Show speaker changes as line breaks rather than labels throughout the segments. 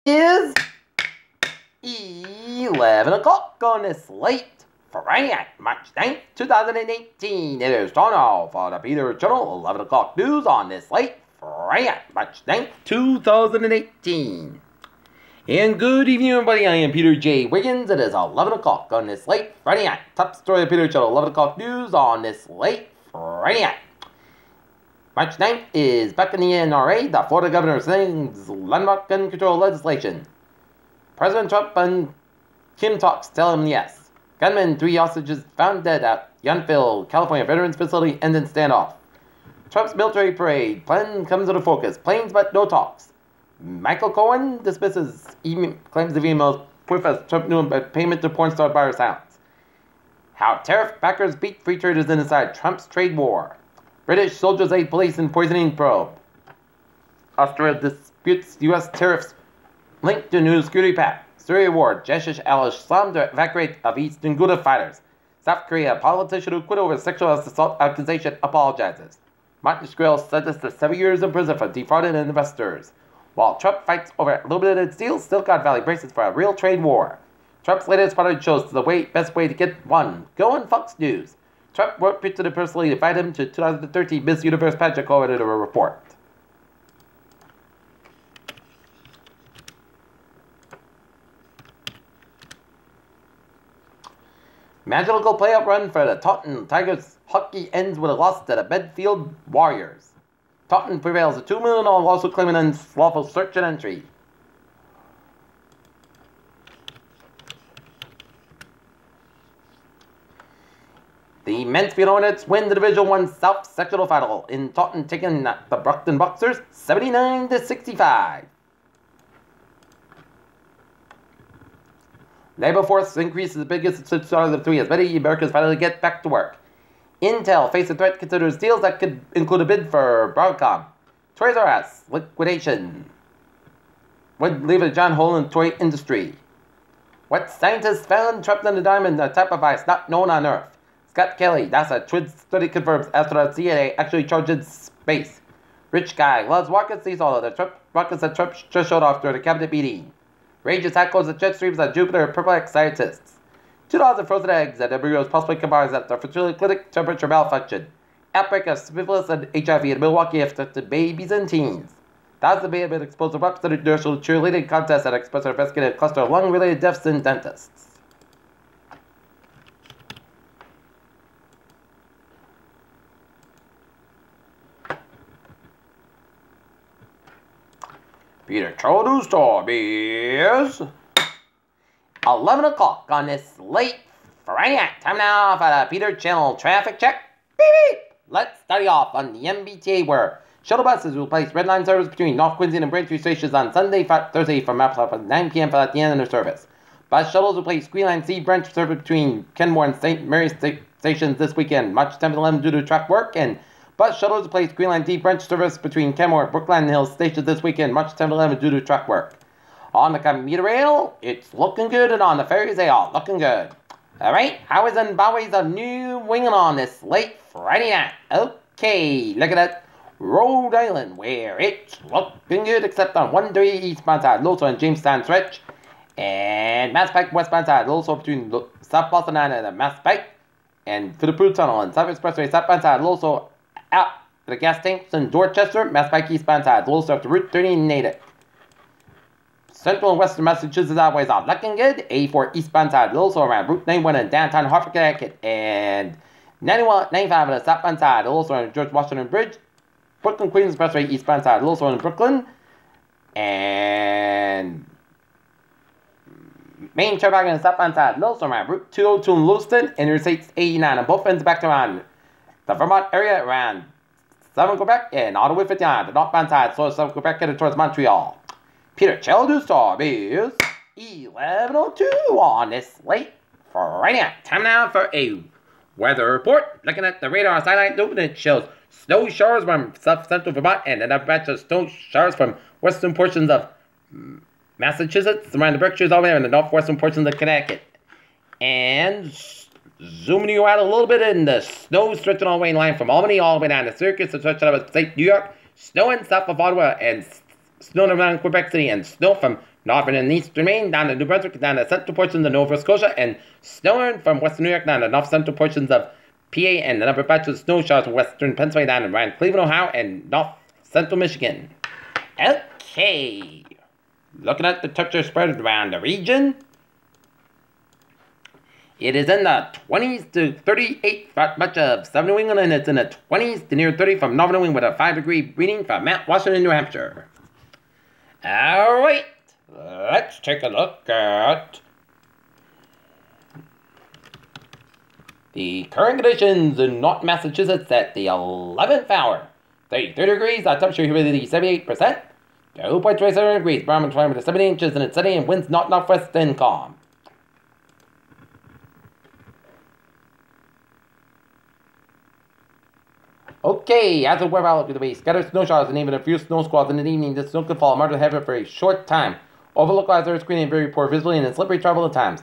Is 11 o'clock on this late Friday, March 9th, 2018. It is time now for the Peter Channel 11 o'clock news on this late Friday, March 9th, 2018. And good evening, everybody. I am Peter J. Wiggins. It is 11 o'clock on this late Friday night. Top story of Peter Channel 11 o'clock news on this late Friday night. March 9th is back in the NRA. The Florida governor signs landmark gun control legislation. President Trump and Kim talks tell him yes. Gunmen, 3 hostages found dead at Yountville, California Veterans Facility ended standoff. Trump's military parade. Plan comes into focus. Planes but no talks. Michael Cohen dismisses claims of emails proof as Trump knew about payment to porn star Byron Silence. How tariff backers beat free traders inside Trump's trade war. British soldiers aid police in poisoning probe. Austria disputes U.S. tariffs linked to new security pact. Syria war. Jeshish al-Islam to evacuate of Eastern Ghouta fighters. South Korea. Politician who quit over sexual assault accusation apologizes. Martin Shkreli sentenced to 7 years in prison for defrauding investors. While Trump fights over illuminated steel, Silicon Valley braces for a real trade war. Trump's latest product shows the best way to get one. Go on Fox News. Trump wrote Picture to personally invite him to 2013 Miss Universe pageant according to a report. Magical playoff run for the Taunton Tigers hockey ends with a loss to the Medfield Warriors. Taunton prevails a $2 million lawsuit claiming unlawful search and entry. The men's field Hornets win the Division I South sectional final in Taunton, taking the Brockton Boxers 79-65. Labor force increases the biggest since of the 3 as many Americans finally get back to work. Intel faces a threat, considers deals that could include a bid for Broadcom. Toys R Us liquidation would leave a John hole in the toy industry. What scientists found trapped in the diamond, a type of ice not known on Earth. Scott Kelly, NASA twin study confirms astronaut CIA actually charges space. Rich guy loves rockets, sees all of the rockets that Trump just showed off during a cabinet meeting. Rage attack causes jet streams on Jupiter, perplex scientists. $2 frozen eggs and embryos possibly combined after fertility clinic temperature malfunction. Outbreak of syphilis and HIV in Milwaukee affected babies and teens. Thousands may have been exposed to represented national cheerleading contests and expressed or investigated a cluster of lung-related deaths in dentists. Peter Channel News Time is 11 o'clock on this late Friday night. Time now for the Peter Channel traffic check. Beep, beep. Let's study off on the MBTA where shuttle buses will place red line service between North Quincy and Braintree stations on Sunday, Thursday from 9 p.m. for the end of their service. Bus shuttles will place Green Line C branch service between Kenmore and St. Mary's stations this weekend, March 10th and 11th due to track work, and bus shuttles will place Green Line D branch service between Kenmore and Brookline Hills stations this weekend, March 10th and 11th due to track work. On the commuter rail, it's looking good, and on the ferries, they are looking good. Alright, highways and byways are new winging on this late Friday night. Okay, look at that. Rhode Island, where it's looking good, except on 130 eastbound side, also on Jamestown stretch. And Mass Pike westbound side, also between South Boston and the Mass Pike. And for the Prue Tunnel and South Expressway, southbound side, also out to the gas tanks in Dorchester, Mass Pike eastbound side, also up to Route 30 in Natick. Central and Western Massachusetts highways are looking good. 84 eastbound side, also around Route 91 in downtown Hartford, Connecticut. And 95 on the southbound side, also on George Washington Bridge. Brooklyn Queens Expressway eastbound side, also in Brooklyn. And main traffic on the southbound side, also around Route 202 in Lewiston. Interstate 89 on both ends back around the Vermont area, around Southern Quebec, and all the way 59. The northbound side, so Southern Quebec headed towards Montreal. Peter Channel News Time is 11:02 on this late Friday night. Time now for a weather report. Looking at the radar satellite open, it shows snow showers from south-central Vermont and another batch of snow showers from western portions of Massachusetts, around the Berkshires over there, in the northwestern portions of Connecticut. And zooming you out a little bit, in the snow stretching all the way in line from Albany all the way down to Syracuse, and stretching out of New York, snow in south of Ottawa, and snow around Quebec City, and snow from Northern and eastern Maine, down to New Brunswick, down to central portions of Nova Scotia, and snowing from western New York down to north central portions of PA, and the number of patches of snow showers from western Pennsylvania down to around Cleveland, Ohio, and north central Michigan. Okay, looking at the temperature spread around the region. It is in the 20s to 38 for much of southern New England, and it's in the 20s to near 30 from northern New England with a 5-degree reading from Mount Washington, New Hampshire. Alright, let's take a look at the current conditions in North Massachusetts at the 11th hour. 33 degrees, temperature humidity 78%. 2.27 degrees, barometer diameter 70 inches, and it's sunny and winds northwest and calm. Okay, as a weather outlook to the way, scattered snow showers and even a few snow squalls in the evening. This snow could fall moderate to heavy for a short time. Over localized earth screening and very poor visibility and slippery travel at times.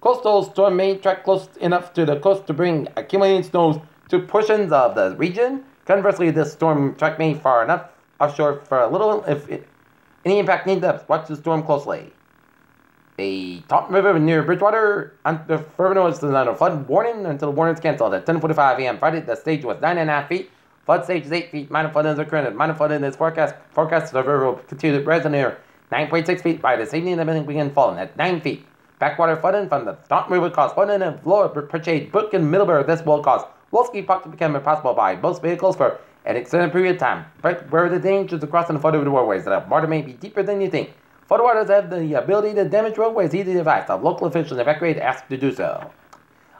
Coastal storm may track close enough to the coast to bring accumulating snows to portions of the region. Conversely, this storm track may far enough offshore for a little. If any impact needs depth, watch the storm closely. The Taunton River near Bridgewater, the further is under flood warning until the warning is canceled at 10:45 a.m. Friday. The stage was 9.5 feet. Flood stage is 8 feet. Minor flooding is occurring. Minor flooding is forecast. Forecast the river will continue to rise near 9.6 feet by this evening. The building begin falling at 9 feet. Backwater flooding from the Taunton River caused flooding in Lower Purchase Brook and Middlebury. This will cause Wolski Park to become impossible by most vehicles for an extended period of time. Where the dangers of crossing the flood over the roadways, that water may be deeper than you think. Floodwaters have the ability to damage roadways. Easy advice of local officials evacuate asked to do so.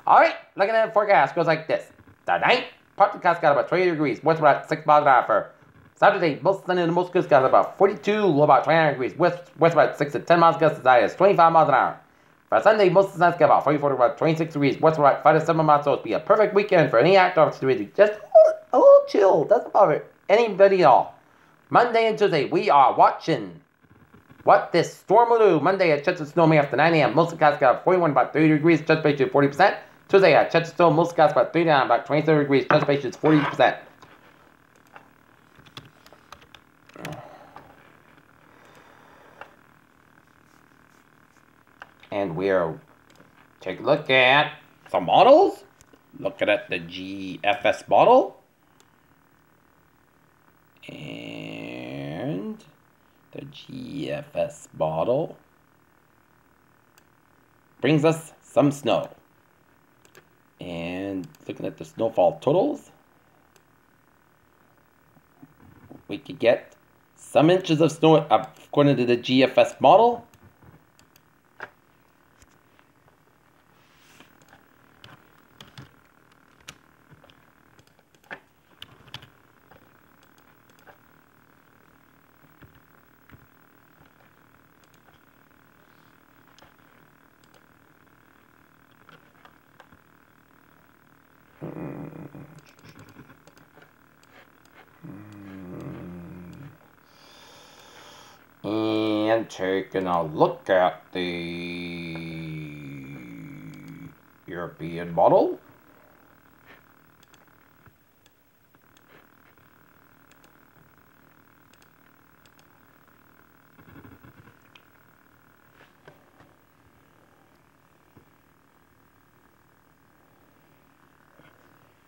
Alright, looking at the forecast goes like this. Tonight, part of the coast got about 20 degrees, west about 6 miles an hour for Saturday. Most sunny and most coast got about 42, low about 29 degrees, west about 6 to 10 miles gusts as high as 25 miles an hour. For Sunday, most of the sun's got about 44 to about 26 degrees, west about 5 to 7 miles, so it'll be a perfect weekend for any outdoor activity. Just a little chill, doesn't bother anybody at all. Monday and Tuesday, we are watching what this storm will do. Monday at Chester Snow may after 9 a.m. Most of the skies got 41, about 30 degrees, chest base is 40%. Tuesday at Chester Snow, most of the skies about 39, about 27 degrees, chest base is 40%. And we'll take a look at some models. Looking at the GFS model. And the GFS model brings us some snow. And looking at the snowfall totals, we could get some inches of snow according to the GFS model. And taking a look at the European model.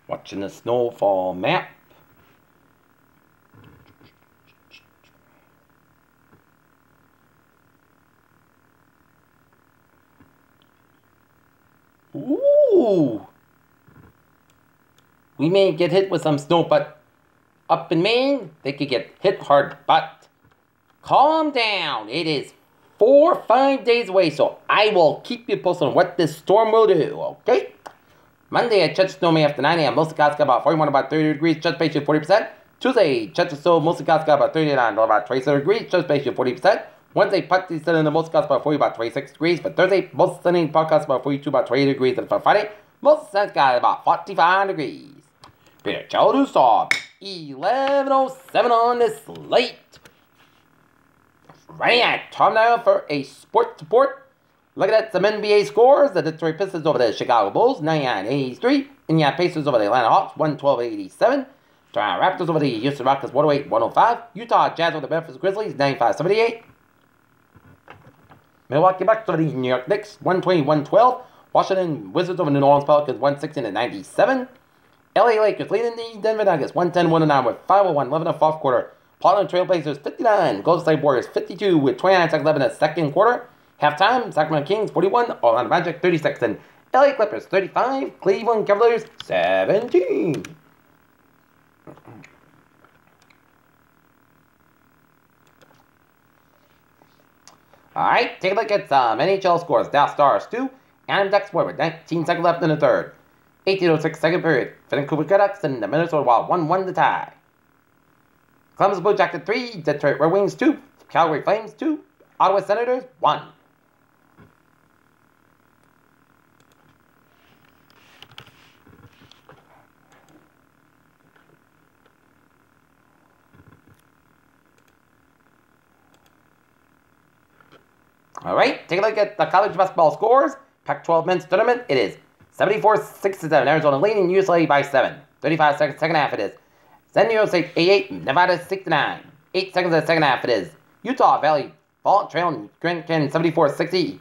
Watching the snowfall map. Ooh! We may get hit with some snow, but up in Maine, they could get hit hard. But calm down. It is 4 or 5 days away, so I will keep you posted on what this storm will do, okay? Monday at Chester Snow may after 9 a.m. Most of the skies got about 41, about 30 degrees, chest base 40%. Tuesday, Chester Snow, most of the skies got about 39, about 27 degrees, chest base 40%. Wednesday, partly sunny, the most skies about 40, about 26 degrees. But Thursday, most sunny, podcast about 42, about 20 degrees. And for Friday, most sunny skies about 45 degrees. Peter Chow saw 11:07 on this slate. Running at Tom now for a sports report. Looking at some NBA scores, the Detroit Pistons over the Chicago Bulls, 99-83. Indiana Pacers over the Atlanta Hawks, 112-87. Toronto Raptors over the Houston Rockets, 108-105. Utah Jazz over the Memphis Grizzlies, 95-78. Milwaukee Bucks over the New York Knicks, 120-112. Washington Wizards over the New Orleans Pelicans, 116-97. LA Lakers leading the Denver Nuggets, 110-109 with 5:01 left in the fourth quarter. Portland Trail Blazers 59, Golden State Warriors 52 with 29 seconds left in the second quarter. Halftime, Sacramento Kings 41, Orlando Magic 36, and LA Clippers 35, Cleveland Cavaliers 17. Alright, take a look at some NHL scores. Dallas Stars 2, Anaheim Ducks 4 with 19 seconds left in the third. 18:06 second period. Vancouver Canucks and the Minnesota Wild 1-1 to tie. Columbus Blue Jackets 3, Detroit Red Wings 2, Calgary Flames 2, Ottawa Senators 1. Alright, take a look at the college basketball scores. Pac-12 men's tournament, it is 74-67, Arizona leading UCLA by 7. 35 seconds, second half it is San Diego State 88, Nevada 69. 8 seconds of the second half it is Utah Valley trailing Grand Canyon 74-60.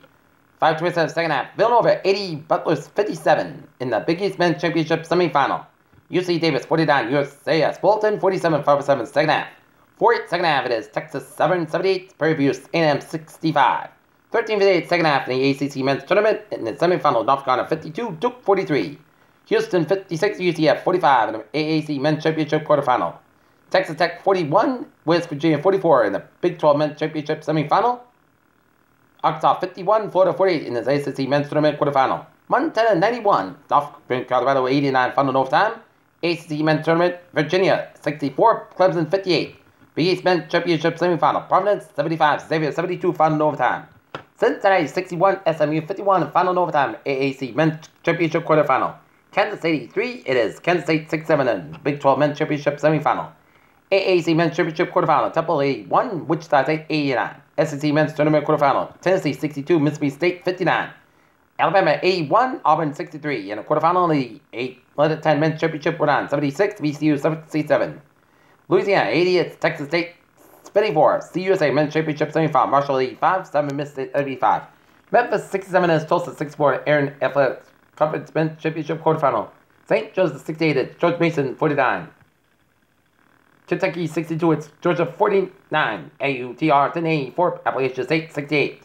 5:27 second half, Villanova 80, Butler 57 in the Big East Men's Championship semifinal. UC Davis 49, USAS Fulton 47, 5:07 second half. 4:08 second half it is Texas 78, Prairie View A&M 65. 13:58 second half in the ACC Men's Tournament in the semifinal, North Carolina 52, Duke 43. Houston 56, UCF 45 in the AAC Men's Championship quarterfinal. Texas Tech 41, West Virginia 44 in the Big 12 Men's Championship semifinal. Arkansas 51, Florida 48 in the ACC Men's Tournament quarterfinal. Montana 91, North Colorado 89 final overtime. ACC Men's Tournament, Virginia 64, Clemson 58. Big East Men's Championship semifinal, Providence 75, Xavier 72 final overtime. Cincinnati 61, SMU 51 final overtime, AAC Men's Championship quarterfinal. Kansas 83, it is Kansas State 6-7 in Big 12 Men's Championship semifinal. AAC Men's Championship quarterfinal, Temple 81, Wichita State 89. SEC Men's Tournament quarterfinal, Tennessee 62, Mississippi State 59. Alabama 81, Auburn 63. In the quarterfinal, the 8-10 Men's Championship quarterfinal, 76, VCU 77. Louisiana 80, it's Texas State 54. CUSA Men's Championship semifinal, Marshall 85, 7 Mississippi 85. Memphis 67 is Tulsa 64, Aaron Athletics Conference Men's Championship quarterfinal. St. Joseph 68, it's George Mason 49. Kentucky 62, it's Georgia 49. AUTR 1084, Appalachian State 68.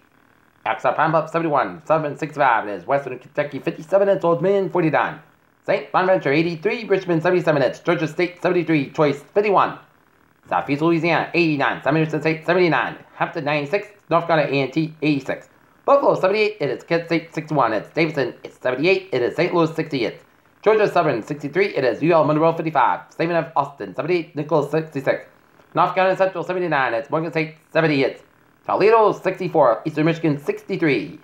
Axel Pine Bluff 71, 765, it is Western Kentucky 57, it's Old Dominion 49. St. Bonaventure 83, Richmond 77, it's Georgia State 73, Choice 51. Southeast Louisiana 89, San Francisco State 79, Hampton 96, North Carolina A&T 86. Buffalo 78, it is Kent State 61, it's Davidson, it's 78, it is St. Louis 60, it's Georgia Southern 63, it is UL Monroe 55, Stephen F. Austin 78, Nichols 66. North Carolina Central 79, it's Morgan State 70, it's Toledo 64, Eastern Michigan 63.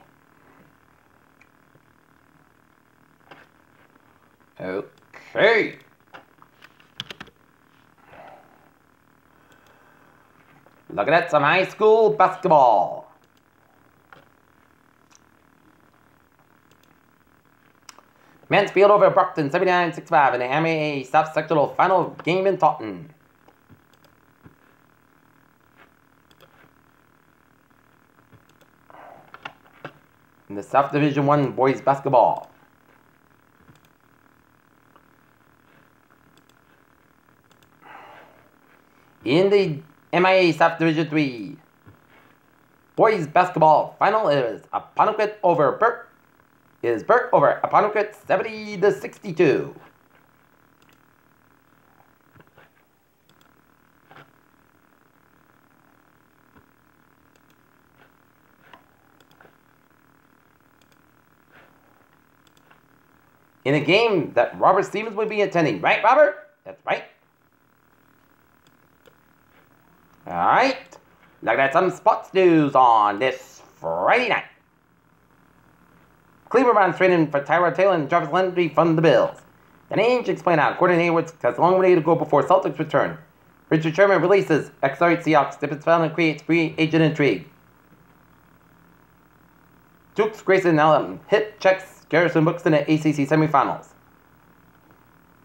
Okay. Looking at some high school basketball. Mansfield over Brockton 79-65 in the MAA South Sectional final game in Taunton. In the South Division 1 boys basketball. In the MIA South Division 3 boys basketball final is Apponequet over Burke. Is Burke over Apponequet 70-62. In a game that Robert Stevens will be attending. Right, Robert? That's right. Alright. Looking at some sports news on this Friday night. Cleveland Browns trading for Tyrod Taylor and Jarvis Landry from the Bills. The names explain out. Gordon Hayward has a long way to go before Celtics return. Richard Sherman releases Accelerate Seahawks dips found and creates free agent intrigue. Dukes Grayson Allen hit checks Garrison Brooks in the ACC semifinals.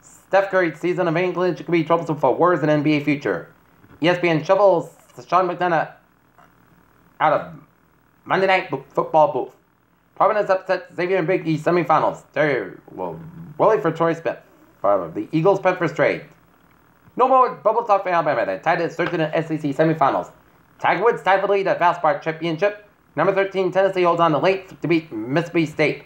Steph Curry's season of England could be troublesome for Warriors and NBA future. ESPN shovels Sean McDonough out of Monday Night Football booth. Providence upset Xavier and Big East semifinals. There will Willie for Troy Smith for the Eagles Peppers trade. No more bubble talk for Alabama. They tied its 13th SEC semifinals. Tiger Woods tied for the lead at Valspar Championship. Number 13 Tennessee holds on to late to beat Mississippi State.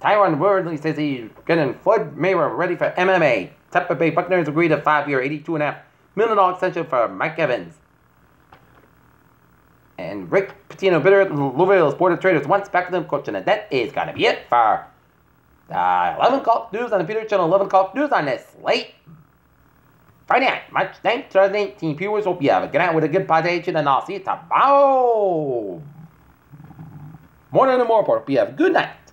Tyron Woodley says he's getting Floyd Mayweather ready for MMA. Tampa Bay Buccaneers agreed to 5-year, $82.5 million extension for Mike Evans. And Rick Pitino, bitter at Louisville's Board of Traders, wants back to them coaching. And that is going to be it for 11 O'Clock News on the Peter Channel. 11 O'Clock News on this late Friday night, March 9th, 2018. Viewers, hope you have a good night with a good podcasting, and I'll see you tomorrow morning and more. Hope you have a good night.